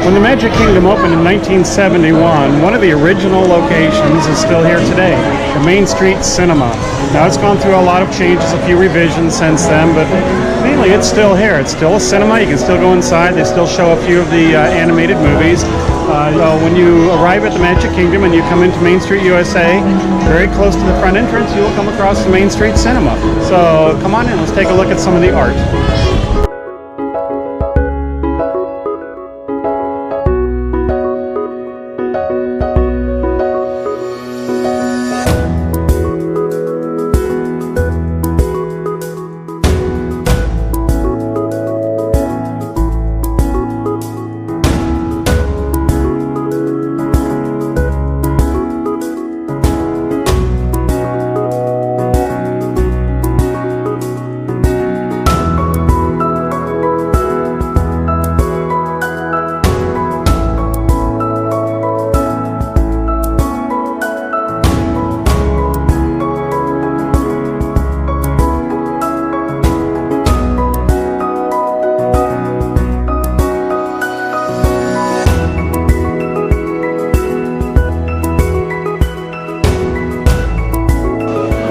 When the Magic Kingdom opened in 1971, one of the original locations is still here today, the Main Street Cinema. Now it's gone through a lot of changes, a few revisions since then, but mainly it's still here. It's still a cinema. You can still go inside. They still show a few of the animated movies. When you arrive at the Magic Kingdom and you come into Main Street USA, very close to the front entrance, you will come across the Main Street Cinema. So come on in, let's take a look at some of the art.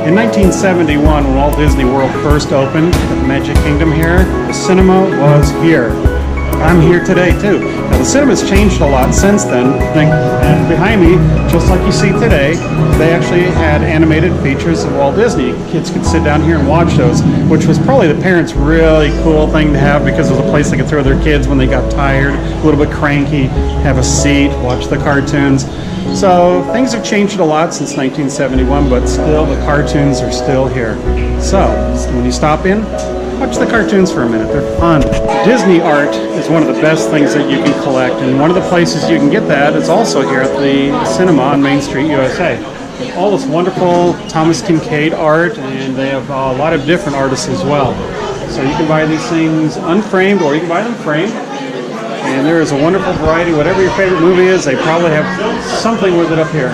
In 1971, when Walt Disney World first opened at the Magic Kingdom here, the cinema was here. I'm here today too. Now the cinema's changed a lot since then, and behind me, just like you see today, they actually had animated features of Walt Disney. Kids could sit down here and watch those, which was probably the parents' really cool thing to have because it was a place they could throw their kids when they got tired, a little bit cranky, have a seat, watch the cartoons. So things have changed a lot since 1971, but still the cartoons are still here. So when you stop in, watch the cartoons for a minute. They're fun. Disney art is one of the best things that you can collect, and one of the places you can get that is also here at the cinema on Main Street, USA. All this wonderful Thomas Kincaid art, and they have a lot of different artists as well. So you can buy these things unframed, or you can buy them framed. And there is a wonderful variety. Whatever your favorite movie is, they probably have something with it up here.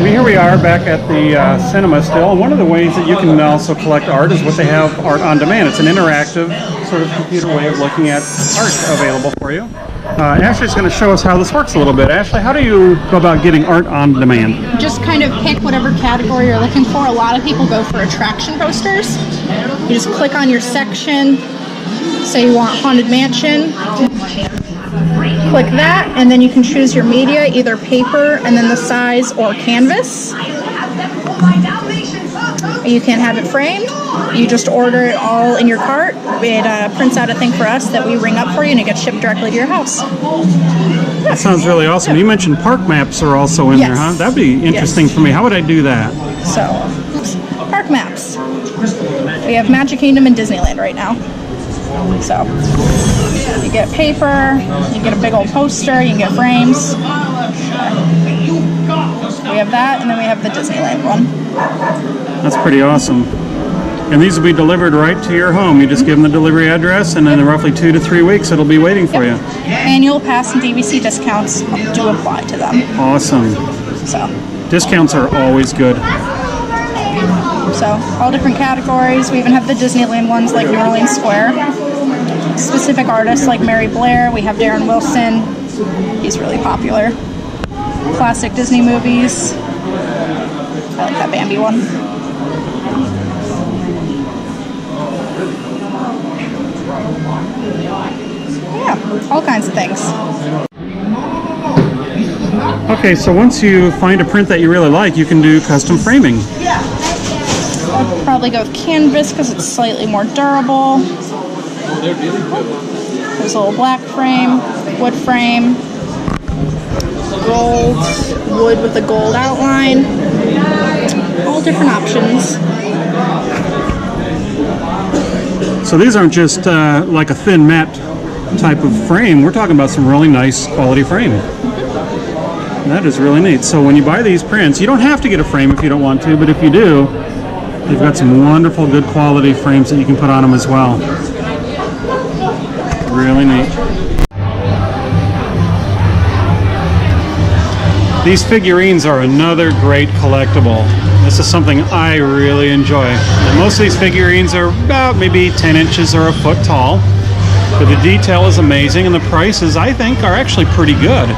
Here we are back at the cinema still, and one of the ways that you can also collect art is what they have art on demand. It's an interactive sort of computer way of looking at art available for you. Ashley's going to show us how this works a little bit. Ashley, how do you go about getting art on demand? Just kind of pick whatever category you're looking for. A lot of people go for attraction posters. You just click on your section, say you want Haunted Mansion. Click that, and then you can choose your media, either paper and then the size, or canvas. You can have it framed. You just order it all in your cart. It prints out a thing for us that we ring up for you, and it gets shipped directly to your house. That sounds really awesome. You mentioned park maps are also in there, huh? That'd be interesting for me. How would I do that? So, park maps. We have Magic Kingdom and Disneyland right now. So, you get paper, you get a big old poster, you can get frames. We have that, and then we have the Disneyland one. That's pretty awesome. And these will be delivered right to your home. You just give them the delivery address, and then in roughly 2 to 3 weeks, it'll be waiting for you. Annual pass and DVC discounts do apply to them. Awesome. So discounts are always good. So all different categories. We even have the Disneyland ones like New Orleans Square. Specific artists like Mary Blair. We have Darren Wilson. He's really popular. Classic Disney movies. I like that Bambi one. Yeah, all kinds of things. Okay, so once you find a print that you really like, you can do custom framing. I'd probably go with canvas because it's slightly more durable. There's a little black frame. wood frame, gold, wood with a gold outline, all different options. So these aren't just like a thin matte type of frame. We're talking about some really nice quality frame. That is really neat. So when you buy these prints, you don't have to get a frame if you don't want to, but if you do, they've got some wonderful, good quality frames that you can put on them as well. Really neat. These figurines are another great collectible. This is something I really enjoy. And most of these figurines are about maybe 10 inches or a foot tall, but the detail is amazing and the prices, I think, are actually pretty good.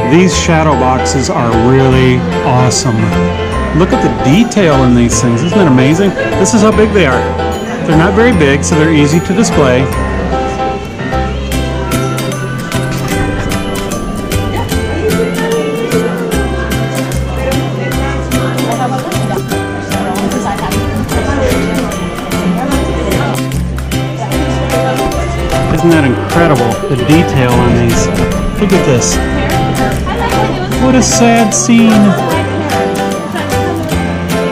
These shadow boxes are really awesome. Look at the detail in these things. Isn't that amazing? This is how big they are. They're not very big, so they're easy to display. Isn't that incredible? The detail on these. Look at this. What a sad scene.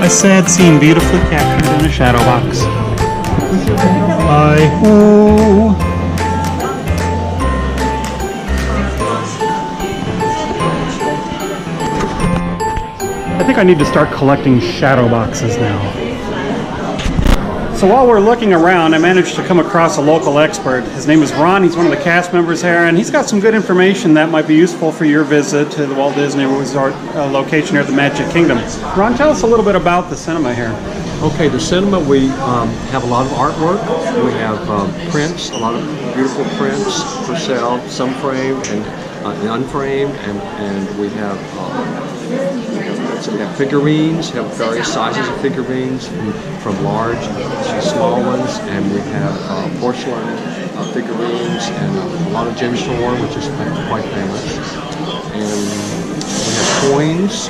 A sad scene beautifully captured in a shadow box. Hi-ho. I think I need to start collecting shadow boxes now. So while we're looking around, I managed to come across a local expert. His name is Ron. He's one of the cast members here, and he's got some good information that might be useful for your visit to the Walt Disney Resort location here at the Magic Kingdom. Ron, tell us a little bit about the cinema here. Okay, the cinema, we have a lot of artwork. We have prints, a lot of beautiful prints for sale, some framed and unframed, and we have figurines, have various sizes of figurines, from large to small ones, and we have porcelain figurines and a lot of gem sword, which is quite famous. And we have coins.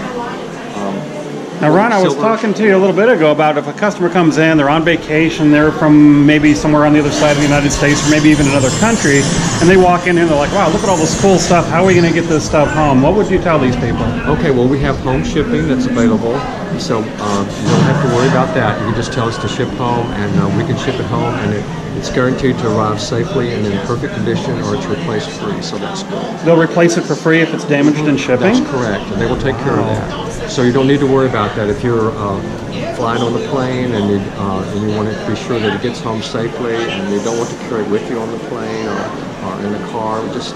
Now, Ron, I was talking to you a little bit ago about if a customer comes in, they're on vacation, they're from maybe somewhere on the other side of the United States or maybe even another country, and they walk in here and they're like, wow, look at all this cool stuff. How are we going to get this stuff home? What would you tell these people? Okay, well, we have home shipping that's available, so you don't have to worry about that. You can just tell us to ship home, and we can ship it home, and it's guaranteed to arrive safely and in perfect condition, or it's replaced free, so that's good. They'll replace it for free if it's damaged in shipping? That's correct, and they will take care of that. So you don't need to worry about that. If you're flying on the plane and you want to be sure that it gets home safely, and you don't want to carry it with you on the plane or in the car, just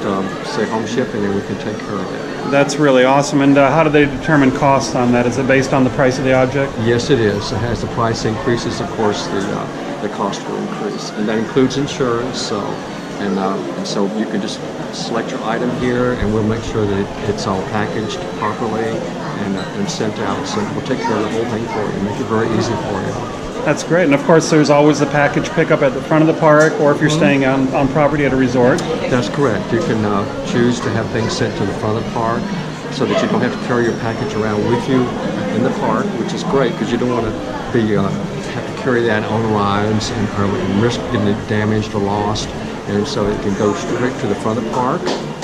say home shipping and we can take care of it. That's really awesome. And how do they determine cost on that? Is it based on the price of the object? Yes, it is. As the price increases, of course, the cost will increase. And that includes insurance. And so you can just select your item here, and we'll make sure that it's all packaged properly and sent out. So we'll take care of the whole thing for you, make it very easy for you. That's great. And of course, there's always the package pickup at the front of the park, or if you're staying on property at a resort. That's correct. You can choose to have things sent to the front of the park so that you don't have to carry your package around with you in the park, which is great because you don't want to have to carry that on rides and risk getting it damaged or lost. And so it can go straight to the front of the park,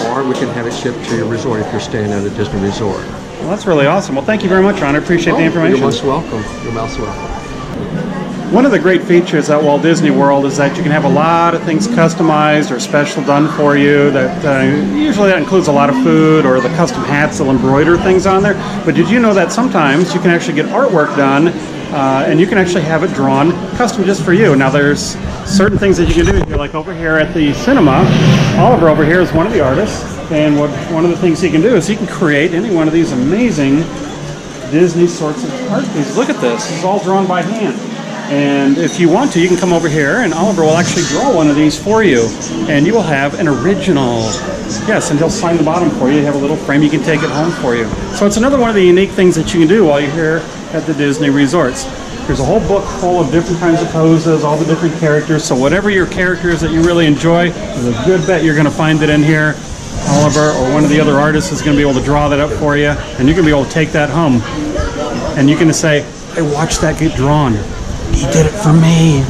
or we can have it shipped to your resort if you're staying at a Disney resort. Well, that's really awesome. Well, thank you very much, Ron. I appreciate the information. You're most welcome. You're most welcome. One of the great features at Walt Disney World is that you can have a lot of things customized or special done for you. Usually that includes a lot of food or the custom hats that'll embroider things on there. But did you know that sometimes you can actually get artwork done and you can actually have it drawn custom just for you? Now there's certain things that you can do. If you're like over here at the cinema, Oliver over here is one of the artists, and one of the things he can do is he can create any one of these amazing Disney sorts of art pieces. Look at this. This is all drawn by hand. And if you want to, you can come over here and Oliver will actually draw one of these for you. And you will have an original. Yes, and he'll sign the bottom for you. You have a little frame, you can take it home for you. So it's another one of the unique things that you can do while you're here at the Disney resorts. There's a whole book full of different kinds of poses, all the different characters. So whatever your characters that you really enjoy, there's a good bet you're going to find it in here. Oliver or one of the other artists is going to be able to draw that up for you. And you're going to be able to take that home. And you can say, hey, watch that get drawn. He did it for me.